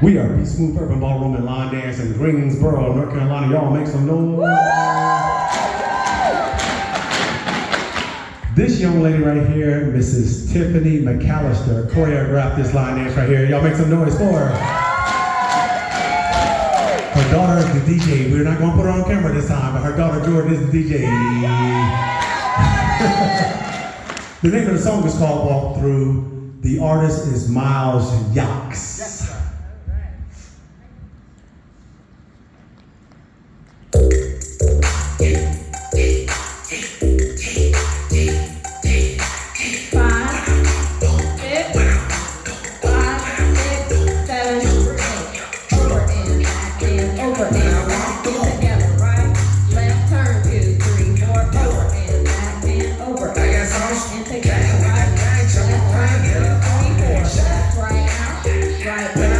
We are Be Smooth Urban Ballroom and Line Dance in Greensboro, North Carolina. Y'all make some noise. This young lady right here, Mrs. Tiffany McAllister, choreographed this line dance right here. Y'all make some noise for her. Her daughter is the DJ. We're not going to put her on camera this time, but her daughter Jordan is the DJ. The name of the song is called Walk Through. The artist is Miles Yachts. Right.